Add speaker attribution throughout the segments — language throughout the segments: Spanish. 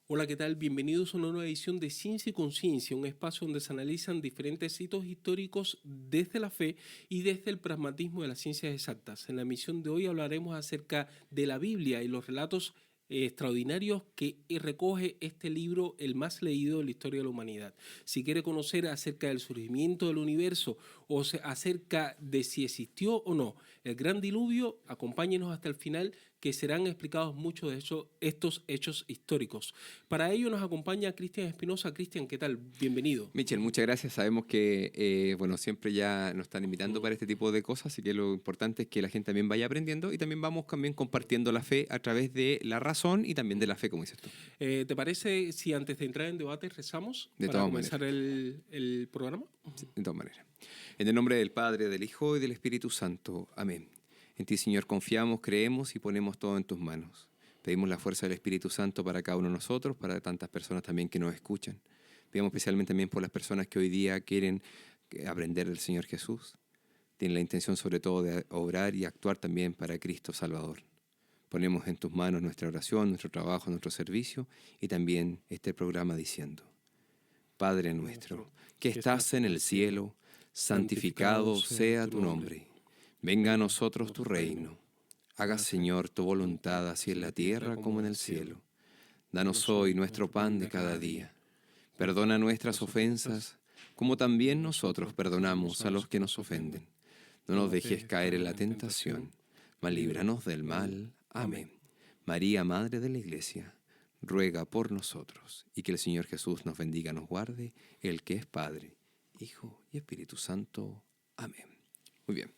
Speaker 1: Hola, ¿qué tal? Bienvenidos a una nueva edición de Ciencia y Conciencia, un espacio donde se analizan diferentes hitos históricos desde la fe y desde el pragmatismo de las ciencias exactas. En la emisión de hoy hablaremos acerca de la Biblia y los relatos extraordinarios que recoge este libro, el más leído de la historia de la humanidad. Si quiere conocer acerca del surgimiento del universo o acerca de si existió o no el gran diluvio, acompáñenos hasta el final, que serán explicados muchos de estos hechos históricos. Para ello nos acompaña Cristian Espinosa. Cristian, ¿qué tal? Bienvenido.
Speaker 2: Michel, muchas gracias. Sabemos que siempre ya nos están invitando para este tipo de cosas, así que lo importante es que la gente también vaya aprendiendo y también vamos también compartiendo la fe a través de la razón y también de la fe, como dices tú.
Speaker 1: ¿Te parece si antes de entrar en debate rezamos
Speaker 2: De
Speaker 1: para
Speaker 2: todas
Speaker 1: comenzar
Speaker 2: maneras.
Speaker 1: el programa?
Speaker 2: Sí, de todas maneras. En el nombre del Padre, del Hijo y del Espíritu Santo. Amén. En ti, Señor, confiamos, creemos y ponemos todo en tus manos. Pedimos la fuerza del Espíritu Santo para cada uno de nosotros, para tantas personas también que nos escuchan. Pedimos especialmente también por las personas que hoy día quieren aprender del Señor Jesús. Tienen la intención sobre todo de obrar y actuar también para Cristo Salvador. Ponemos en tus manos nuestra oración, nuestro trabajo, nuestro servicio y también este programa diciendo: Padre nuestro, que estás en el cielo, santificado sea tu nombre. Venga a nosotros tu reino. Haga, Señor, tu voluntad así en la tierra como en el cielo. Danos hoy nuestro pan de cada día. Perdona nuestras ofensas, como también nosotros perdonamos a los que nos ofenden. No nos dejes caer en la tentación, mas líbranos del mal. Amén. María, Madre de la Iglesia, ruega por nosotros, y que el Señor Jesús nos bendiga, nos guarde, el que es Padre, Hijo y Espíritu Santo. Amén. Muy bien.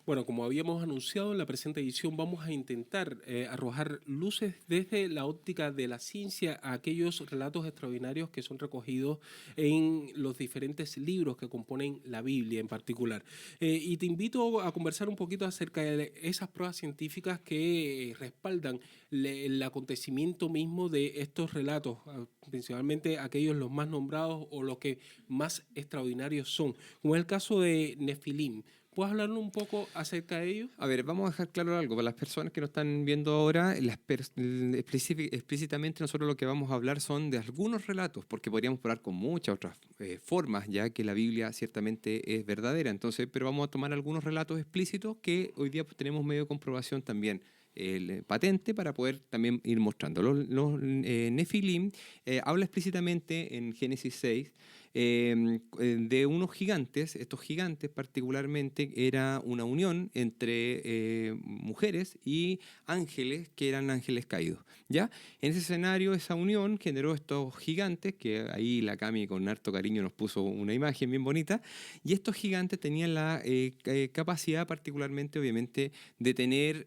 Speaker 1: Bueno, como habíamos anunciado en la presente edición, vamos a intentar arrojar luces desde la óptica de la ciencia a aquellos relatos extraordinarios que son recogidos en los diferentes libros que componen la Biblia en particular. Y te invito a conversar un poquito acerca de esas pruebas científicas que respaldan el acontecimiento mismo de estos relatos, principalmente aquellos los más nombrados o los que más extraordinarios son, como es el caso de Nefilim. ¿Puedes hablarnos un poco acerca de ello?
Speaker 2: A ver, vamos a dejar claro algo. Para las personas que nos están viendo ahora, explícitamente nosotros lo que vamos a hablar son de algunos relatos, porque podríamos hablar con muchas otras formas, ya que la Biblia ciertamente es verdadera. Entonces, pero vamos a tomar algunos relatos explícitos que hoy día tenemos medio de comprobación también patente para poder también ir mostrando. Los Nefilim habla explícitamente en Génesis 6 de unos gigantes. Estos gigantes particularmente era una unión entre mujeres y ángeles que eran ángeles caídos, ¿ya? En ese escenario, esa unión generó estos gigantes, que ahí la Cami con harto cariño nos puso una imagen bien bonita, y estos gigantes tenían la capacidad particularmente, obviamente, de tener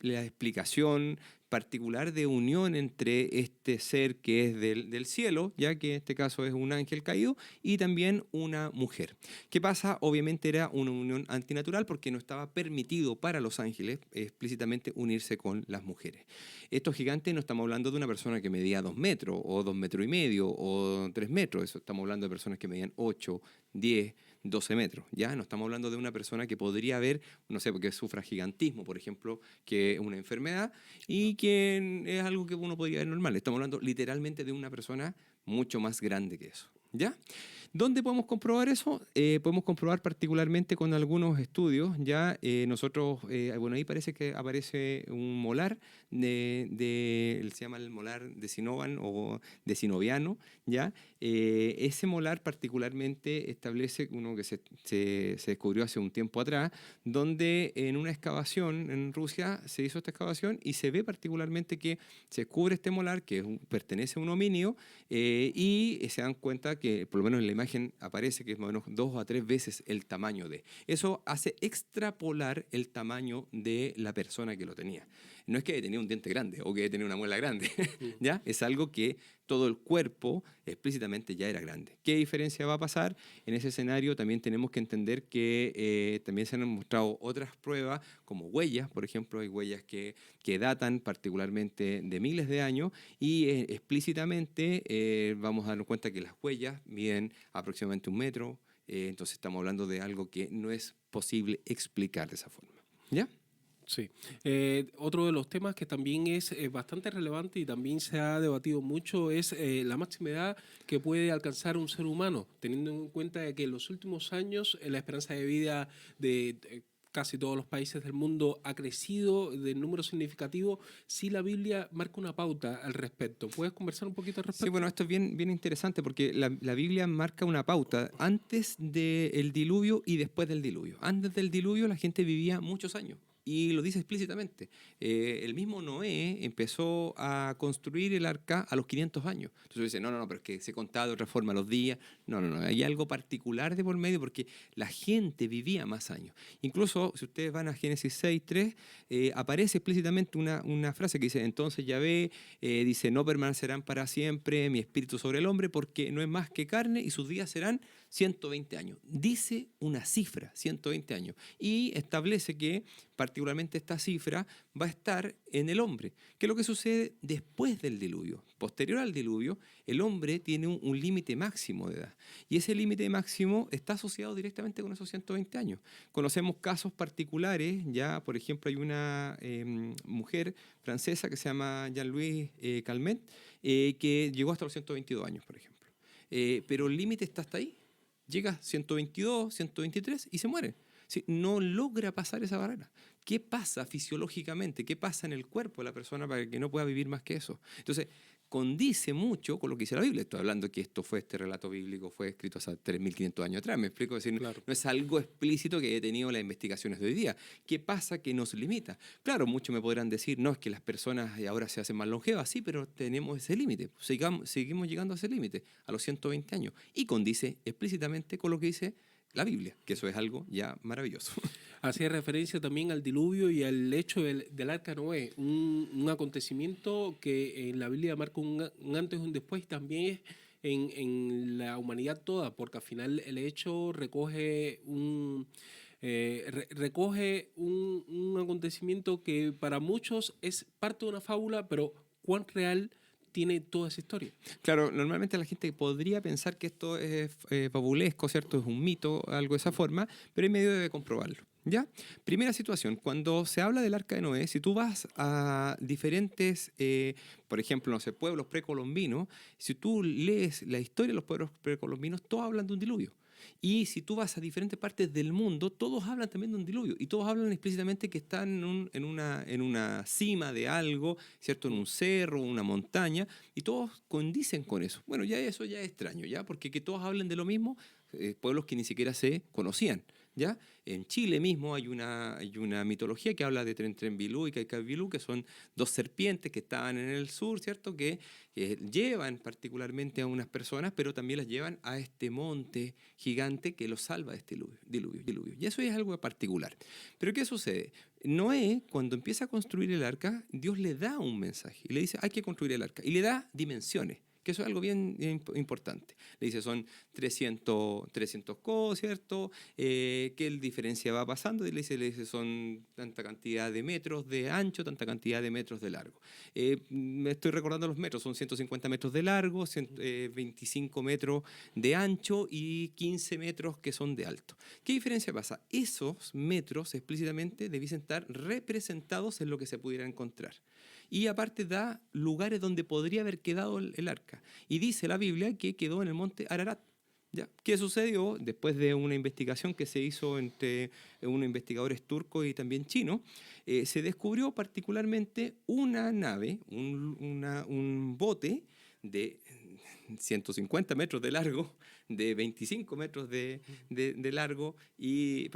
Speaker 2: la explicación particular de unión entre este ser que es del cielo, ya que en este caso es un ángel caído, y también una mujer. ¿Qué pasa? Obviamente era una unión antinatural porque no estaba permitido para los ángeles explícitamente unirse con las mujeres. Estos gigantes no estamos hablando de una persona que medía 2 metros, o 2 metros y medio, o 3 metros. Eso estamos hablando de personas que medían 8, 10, 12 metros. Ya no estamos hablando de una persona que podría haber, no sé, porque sufra gigantismo, por ejemplo, que es una enfermedad y que es algo que uno podría ver normal. Estamos hablando literalmente de una persona mucho más grande que eso. ¿Ya? ¿Dónde podemos comprobar eso? Podemos comprobar particularmente con algunos estudios. Ya nosotros, bueno, ahí parece que aparece un molar se llama el molar de Sinovan o de Sinoviano, ¿ya? Ese molar particularmente establece uno que se descubrió hace un tiempo atrás, donde en una excavación en Rusia se hizo esta excavación y se ve particularmente que se descubre este molar que pertenece a un homínido y se dan cuenta que, por lo menos en la imagen aparece que es más o menos 2 a 3 veces el tamaño de. Eso hace extrapolar el tamaño de la persona que lo tenía. No es que tenía un diente grande o que tenía una muela grande, ¿ya? Es algo que todo el cuerpo explícitamente ya era grande. ¿Qué diferencia va a pasar? En ese escenario también tenemos que entender que también se han mostrado otras pruebas, como huellas, por ejemplo, hay huellas que datan particularmente de miles de años y explícitamente vamos a darnos cuenta que las huellas miden aproximadamente 1 metro, entonces estamos hablando de algo que no es posible explicar de esa forma. ¿Ya?
Speaker 1: Sí. Otro de los temas que también es bastante relevante y también se ha debatido mucho es la máxima edad que puede alcanzar un ser humano, teniendo en cuenta que en los últimos años la esperanza de vida de casi todos los países del mundo ha crecido de número significativo. Sí, la Biblia marca una pauta al respecto. ¿Puedes conversar un poquito al
Speaker 2: Sí,
Speaker 1: respecto?
Speaker 2: bueno, esto es bien interesante porque la Biblia marca una pauta antes del diluvio y después del diluvio. Antes del diluvio la gente vivía muchos años y lo dice explícitamente. El mismo Noé empezó a construir el arca a los 500 años. Entonces dice, no, pero es que se contaba de otra forma los días. No, hay algo particular de por medio porque la gente vivía más años. Incluso si ustedes van a Génesis 6:3, aparece explícitamente una frase que dice, entonces Yahvé dice, no permanecerán para siempre mi espíritu sobre el hombre porque no es más que carne y sus días serán 120 años. Dice una cifra, 120 años, y establece que particularmente esta cifra va a estar en el hombre. ¿Qué es lo que sucede después del diluvio? Posterior al diluvio, el hombre tiene un límite máximo de edad, y ese límite máximo está asociado directamente con esos 120 años. Conocemos casos particulares, ya por ejemplo hay una mujer francesa que se llama Jean-Louis Calment, que llegó hasta los 122 años, por ejemplo. Pero el límite está hasta ahí. Llega a 122, 123 y se muere. Sí, no logra pasar esa barrera. ¿Qué pasa fisiológicamente? ¿Qué pasa en el cuerpo de la persona para que no pueda vivir más que eso? Entonces, condice mucho con lo que dice la Biblia. Estoy hablando que este relato bíblico fue escrito hace 3.500 años atrás. ¿Me explico? Es decir,
Speaker 1: Claro.
Speaker 2: no es algo explícito que he tenido las investigaciones de hoy día. ¿Qué pasa que nos limita? Claro, muchos me podrán decir, no, es que las personas ahora se hacen más longevas. Sí, pero tenemos ese límite. Seguimos llegando a ese límite, a los 120 años. Y condice explícitamente con lo que dice la Biblia, que eso es algo ya maravilloso.
Speaker 1: Hacía referencia también al diluvio y al hecho del arca Noé, un acontecimiento que en la Biblia marca un antes y un después, también es en la humanidad toda, porque al final el hecho recoge un acontecimiento que para muchos es parte de una fábula, pero cuán real tiene toda esa historia.
Speaker 2: Claro, normalmente la gente podría pensar que esto es fabulesco, ¿cierto? Es un mito, algo de esa forma, pero hay medio de comprobarlo. ¿Ya? Primera situación, cuando se habla del Arca de Noé, si tú vas a diferentes, por ejemplo, no sé, pueblos precolombinos, si tú lees la historia de los pueblos precolombinos, todos hablan de un diluvio. Y si tú vas a diferentes partes del mundo, todos hablan también de un diluvio. Y todos hablan explícitamente que están en una cima de algo, ¿cierto? En un cerro, una montaña, y todos condicen con eso. Bueno, ya eso ya es extraño, ¿ya? Porque que todos hablen de lo mismo, pueblos que ni siquiera se conocían, ¿ya? En Chile mismo hay una mitología que habla de Trentrembilú y Caicabilú, que son dos serpientes que estaban en el sur, ¿cierto? Que llevan particularmente a unas personas, pero también las llevan a este monte gigante que los salva de este diluvio. Y eso es algo particular. Pero ¿qué sucede? Noé, cuando empieza a construir el arca, Dios le da un mensaje y le dice, hay que construir el arca. Y le da dimensiones, que eso es algo bien importante. Le dice, son 300 codos, ¿cierto? ¿Qué diferencia va pasando? Y le dice, son tanta cantidad de metros de ancho, tanta cantidad de metros de largo. Me estoy recordando los metros, son 150 metros de largo, 25 metros de ancho y 15 metros que son de alto. ¿Qué diferencia pasa? Esos metros explícitamente debiesen estar representados en lo que se pudiera encontrar. Y aparte da lugares donde podría haber quedado el arca. Y dice la Biblia que quedó en el monte Ararat. ¿Ya? ¿Qué sucedió? Después de una investigación que se hizo entre unos investigadores turcos y también chinos, se descubrió particularmente una nave, un bote de 150 metros de largo, de 25 metros de largo, de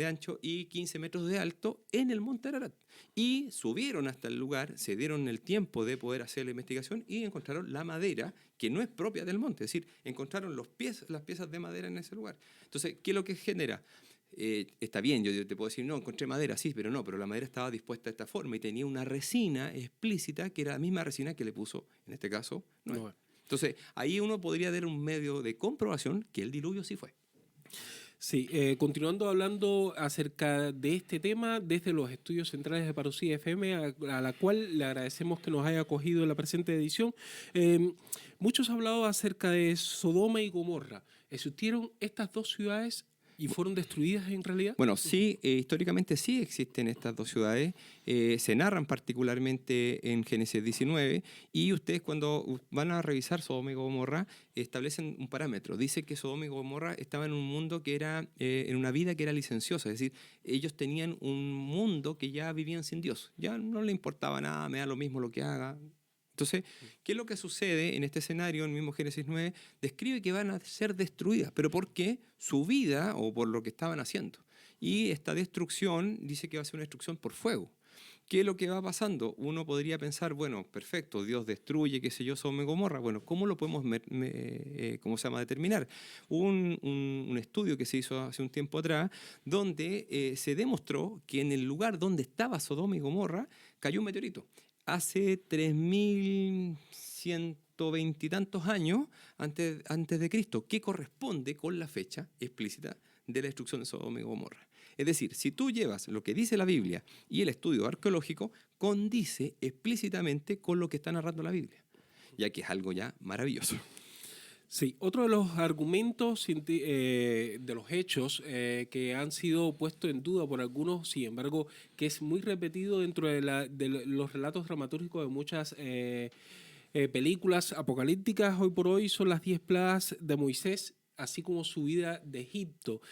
Speaker 2: ancho y 15 metros de alto en el monte Ararat. Y subieron hasta el lugar, se dieron el tiempo de poder hacer la investigación y encontraron la madera que no es propia del monte, es decir, encontraron las piezas de madera en ese lugar. Entonces, ¿qué es lo que genera? Está bien, yo te puedo decir, no, encontré madera, sí, pero la madera estaba dispuesta de esta forma y tenía una resina explícita que era la misma resina que le puso, en este caso, Noé.
Speaker 1: Noé.
Speaker 2: Entonces, ahí uno podría dar un medio de comprobación que el diluvio sí fue.
Speaker 1: Sí, continuando hablando acerca de este tema desde los estudios centrales de Parousia FM, a la cual le agradecemos que nos haya acogido en la presente edición. Muchos han hablado acerca de Sodoma y Gomorra. Existieron estas dos ciudades ¿Y fueron destruidas en realidad?
Speaker 2: Bueno, sí, históricamente sí existen estas dos ciudades, se narran particularmente en Génesis 19, y ustedes cuando van a revisar Sodoma y Gomorra establecen un parámetro. Dice que Sodoma y Gomorra estaban en un mundo que era, en una vida que era licenciosa, es decir, ellos tenían un mundo que ya vivían sin Dios, ya no le importaba nada, me da lo mismo lo que haga. Entonces, ¿qué es lo que sucede en este escenario? El mismo Génesis 9 describe que van a ser destruidas, pero ¿por qué? Su vida o por lo que estaban haciendo. Y esta destrucción dice que va a ser una destrucción por fuego. ¿Qué es lo que va pasando? Uno podría pensar, bueno, perfecto, Dios destruye, qué sé yo, Sodoma y Gomorra. Bueno, ¿cómo lo podemos determinar? Hubo un estudio que se hizo hace un tiempo atrás donde se demostró que en el lugar donde estaba Sodoma y Gomorra cayó un meteorito. Hace 3120 y tantos años antes de Cristo, que corresponde con la fecha explícita de la destrucción de Sodoma y Gomorra. Es decir, si tú llevas lo que dice la Biblia y el estudio arqueológico, condice explícitamente con lo que está narrando la Biblia, ya que es algo ya maravilloso.
Speaker 1: Sí, otro de los argumentos de los hechos que han sido puestos en duda por algunos, sin embargo, que es muy repetido dentro de los relatos dramatúrgicos de muchas películas apocalípticas hoy por hoy, son las 10 plagas de Moisés, así como su vida de Egipto.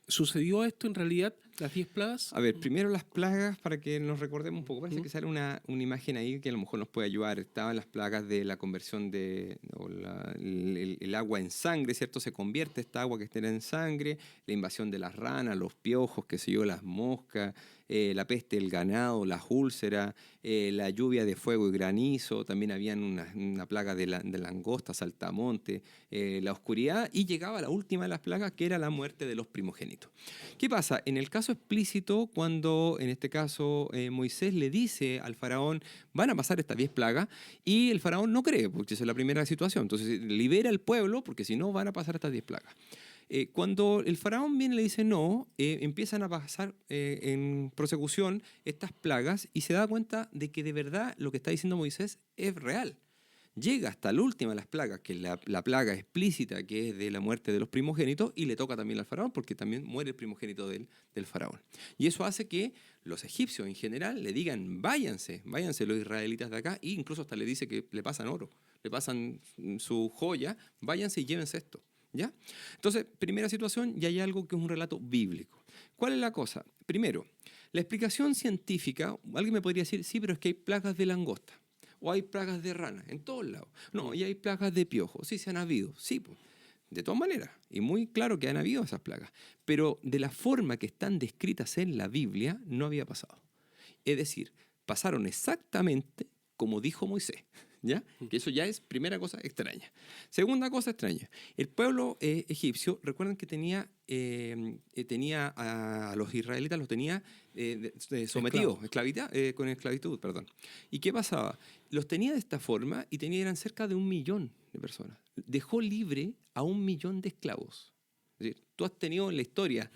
Speaker 1: ¿Sucedió esto en realidad, las 10 plagas?
Speaker 2: A ver, primero las plagas, para que nos recordemos un poco. Parece que sale una imagen ahí que a lo mejor nos puede ayudar. Estaban las plagas de la conversión el agua en sangre, ¿cierto? Se convierte esta agua que está en sangre, la invasión de las ranas, los piojos, qué sé yo, las moscas, la peste del ganado, las úlceras, la lluvia de fuego y granizo. También habían una plaga de langosta, saltamonte, la oscuridad, y llegaba la última de las plagas, que era la muerte de los primogénitos. ¿Qué pasa? En el caso explícito, cuando en este caso Moisés le dice al faraón, van a pasar estas 10 plagas, y el faraón no cree, porque esa es la primera situación. Entonces libera al pueblo, porque si no van a pasar estas 10 plagas. Cuando el faraón viene y le dice no, empiezan a pasar en prosecución estas plagas, y se da cuenta de que de verdad lo que está diciendo Moisés es real. Llega hasta la última de las plagas, que es la plaga explícita, que es de la muerte de los primogénitos, y le toca también al faraón, porque también muere el primogénito del faraón. Y eso hace que los egipcios en general le digan, váyanse los israelitas de acá, e incluso hasta le dice que le pasan oro, le pasan su joya, váyanse y llévense esto. ¿Ya? Entonces, primera situación, ya hay algo que es un relato bíblico. ¿Cuál es la cosa? Primero, la explicación científica, alguien me podría decir, sí, pero es que hay plagas de langosta, o hay plagas de rana, en todos lados. No, y hay plagas de piojos, sí, se han habido, sí, pues, de todas maneras, y muy claro que han habido esas plagas, pero de la forma que están descritas en la Biblia, no había pasado. Es decir, pasaron exactamente como dijo Moisés. ¿Ya? Que eso ya es primera cosa extraña. Segunda cosa extraña. El pueblo egipcio, recuerden que tenía a los israelitas, los tenía sometidos, con esclavitud, perdón. ¿Y qué pasaba? Los tenía de esta forma y eran cerca de 1 millón de personas. Dejó libre a 1 millón de esclavos. Es decir, tú has tenido en la historia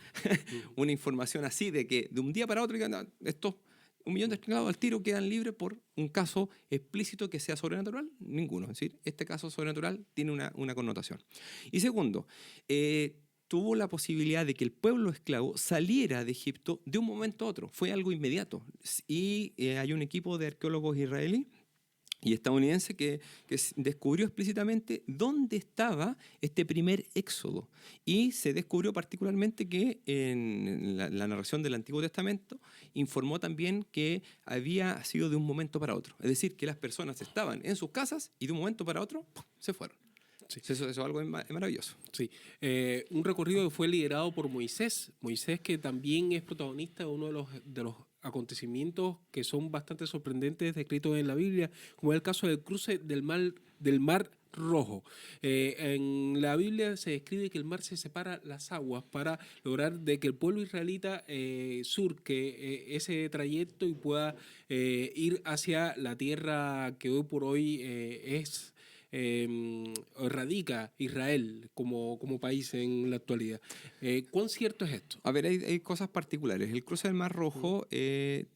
Speaker 2: una información así de que de un día para otro estos 1 millón de esclavos al tiro quedan libres por un caso explícito que sea sobrenatural. Ninguno. Es decir, este caso sobrenatural tiene una connotación. Y segundo, tuvo la posibilidad de que el pueblo esclavo saliera de Egipto de un momento a otro. Fue algo inmediato. Y hay un equipo de arqueólogos israelíes y estadounidense que descubrió explícitamente dónde estaba este primer éxodo. Y se descubrió particularmente que en la narración del Antiguo Testamento informó también que había sido de un momento para otro. Es decir, que las personas estaban en sus casas y de un momento para otro ¡pum!, se fueron. Sí. Eso es algo maravilloso.
Speaker 1: Sí. Un recorrido que fue liderado por Moisés. Moisés, que también es protagonista de uno de los acontecimientos que son bastante sorprendentes descritos en la Biblia, como es el caso del cruce del Mar Rojo. En la Biblia se describe que el mar se separa las aguas para lograr de que el pueblo israelita surque ese trayecto y pueda ir hacia la tierra que hoy por hoy radica Israel como país en la actualidad. ¿Cuán cierto es esto?
Speaker 2: A ver, hay cosas particulares. El cruce del Mar Rojo,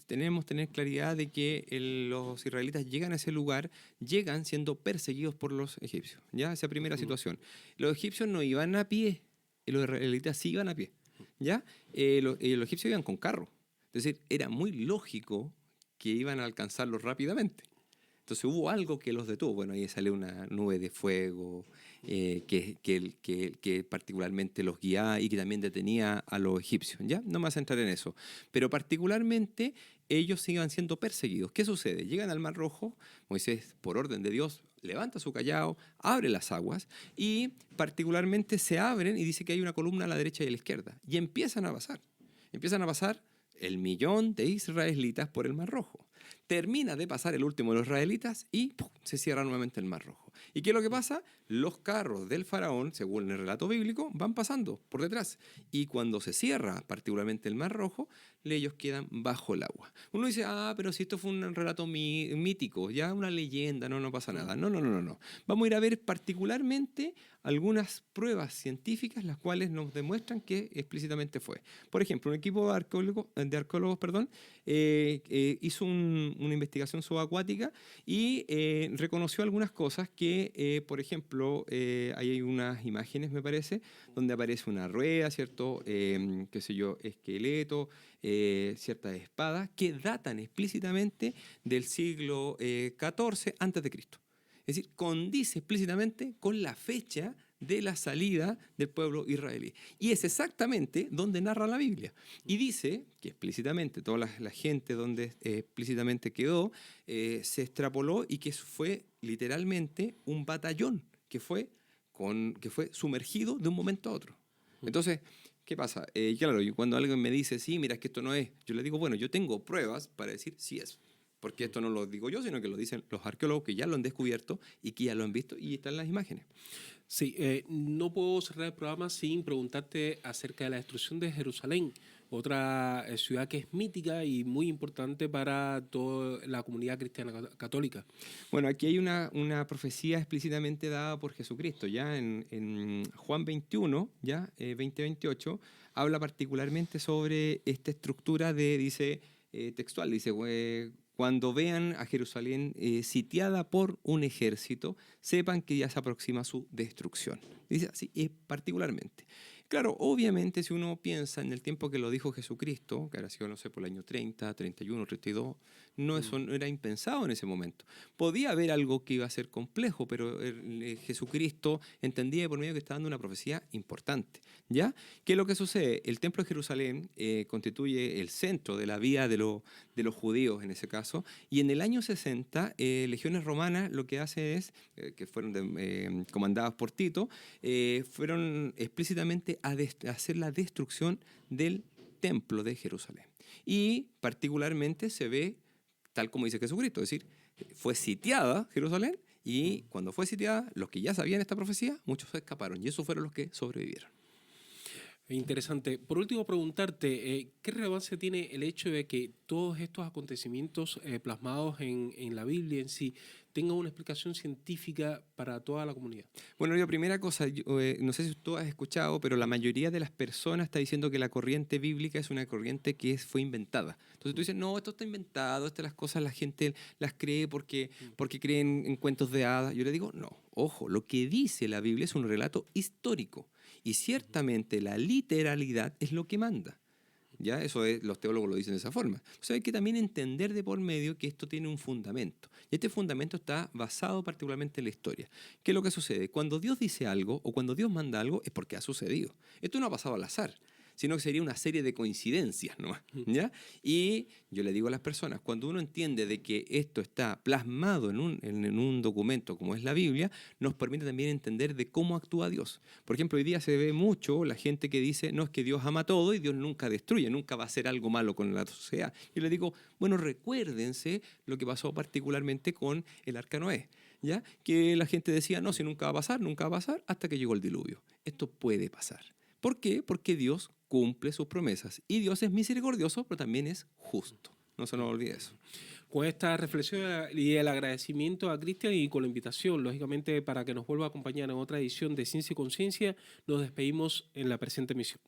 Speaker 2: tenemos que tener claridad de que los israelitas llegan a ese lugar, llegan siendo perseguidos por los egipcios. ¿Ya? Esa primera situación. Los egipcios no iban a pie. los israelitas sí iban a pie, ¿ya? Los egipcios iban con carro. Es decir, era muy lógico que iban a alcanzarlos rápidamente. Entonces hubo algo que los detuvo. Bueno, ahí salió una nube de fuego que particularmente los guiaba y que también detenía a los egipcios. ¿Ya? No me vas a entrar en eso. Pero particularmente ellos iban siendo perseguidos. ¿Qué sucede? Llegan al Mar Rojo, Moisés, por orden de Dios, levanta su callado, abre las aguas y particularmente se abren y dice que hay una columna a la derecha y a la izquierda. Y empiezan a pasar. Empiezan a pasar el 1.000.000 de israelitas por el Mar Rojo. Termina de pasar el último de los israelitas y ¡pum!, se cierra nuevamente el Mar Rojo. ¿Y qué es lo que pasa? Los carros del faraón, según el relato bíblico, van pasando por detrás. Y cuando se cierra particularmente el Mar Rojo, ellos quedan bajo el agua. Uno dice, pero si esto fue un relato mítico, ya una leyenda, no pasa nada. No. Vamos a ir a ver particularmente algunas pruebas científicas las cuales nos demuestran que explícitamente fue. Por ejemplo, un equipo de arqueólogos hizo una investigación subacuática y reconoció algunas cosas que, por ejemplo, ahí hay unas imágenes, me parece, donde aparece una rueda, ¿cierto? Esqueleto, ciertas espadas que datan explícitamente del siglo XIV a.C. Es decir, condice explícitamente con la fecha de la salida del pueblo israelí. Y es exactamente donde narra la Biblia. Y dice que explícitamente, toda la gente donde explícitamente quedó, se extrapoló y que fue literalmente un batallón que fue sumergido de un momento a otro. Entonces, ¿qué pasa? Claro, cuando alguien me dice, sí, mira, es que esto no es, yo le digo, bueno, yo tengo pruebas para decir sí es. Porque esto no lo digo yo, sino que lo dicen los arqueólogos que ya lo han descubierto y que ya lo han visto y están las imágenes.
Speaker 1: Sí, no puedo cerrar el programa sin preguntarte acerca de la destrucción de Jerusalén, otra ciudad que es mítica y muy importante para toda la comunidad cristiana católica.
Speaker 2: Bueno, aquí hay una profecía explícitamente dada por Jesucristo, ya en Juan 21, ya 20-28, habla particularmente sobre esta estructura textual, dice, cuando vean a Jerusalén sitiada por un ejército, sepan que ya se aproxima su destrucción. Dice así, particularmente. Claro, obviamente si uno piensa en el tiempo que lo dijo Jesucristo, que habrá sido, no sé, por el año 30, 31, 32, eso no era impensado en ese momento. Podía haber algo que iba a ser complejo, pero Jesucristo entendía por medio que estaba dando una profecía importante. ¿Ya? ¿Qué es lo que sucede? El templo de Jerusalén constituye el centro de la vida de los judíos en ese caso, y en el año 60, legiones romanas lo que hace es, que fueron comandadas por Tito, fueron explícitamente a hacer la destrucción del templo de Jerusalén. Y particularmente se ve, tal como dice Jesucristo, es decir, fue sitiada Jerusalén y cuando fue sitiada, los que ya sabían esta profecía, muchos escaparon y esos fueron los que sobrevivieron.
Speaker 1: Interesante. Por último, preguntarte, ¿qué relevancia tiene el hecho de que todos estos acontecimientos plasmados en la Biblia en sí tengan una explicación científica para toda la comunidad?
Speaker 2: Bueno, la primera cosa, no sé si tú has escuchado, pero la mayoría de las personas está diciendo que la corriente bíblica es una corriente que fue inventada. Entonces tú dices, no, esto está inventado, las cosas la gente las cree porque creen en cuentos de hadas. Yo le digo, no, ojo, lo que dice la Biblia es un relato histórico. Y ciertamente la literalidad es lo que manda. ¿Ya? Eso los teólogos lo dicen de esa forma. Entonces hay que también entender de por medio que esto tiene un fundamento. Y este fundamento está basado particularmente en la historia. ¿Qué es lo que sucede? Cuando Dios dice algo o cuando Dios manda algo es porque ha sucedido. Esto no ha pasado al azar, sino que sería una serie de coincidencias, ¿no? ¿Ya? Y yo le digo a las personas, cuando uno entiende de que esto está plasmado en un documento como es la Biblia, nos permite también entender de cómo actúa Dios. Por ejemplo, hoy día se ve mucho la gente que dice, no, es que Dios ama todo y Dios nunca destruye, nunca va a hacer algo malo con la sociedad. Yo le digo, bueno, recuérdense lo que pasó particularmente con el Arca Noé, ¿ya? Que la gente decía, no, si nunca va a pasar, hasta que llegó el diluvio. Esto puede pasar. ¿Por qué? Porque Dios cumple sus promesas. Y Dios es misericordioso, pero también es justo. No se nos olvide eso.
Speaker 1: Con esta reflexión y el agradecimiento a Cristian y con la invitación, lógicamente, para que nos vuelva a acompañar en otra edición de Ciencia y Conciencia, nos despedimos en la presente emisión.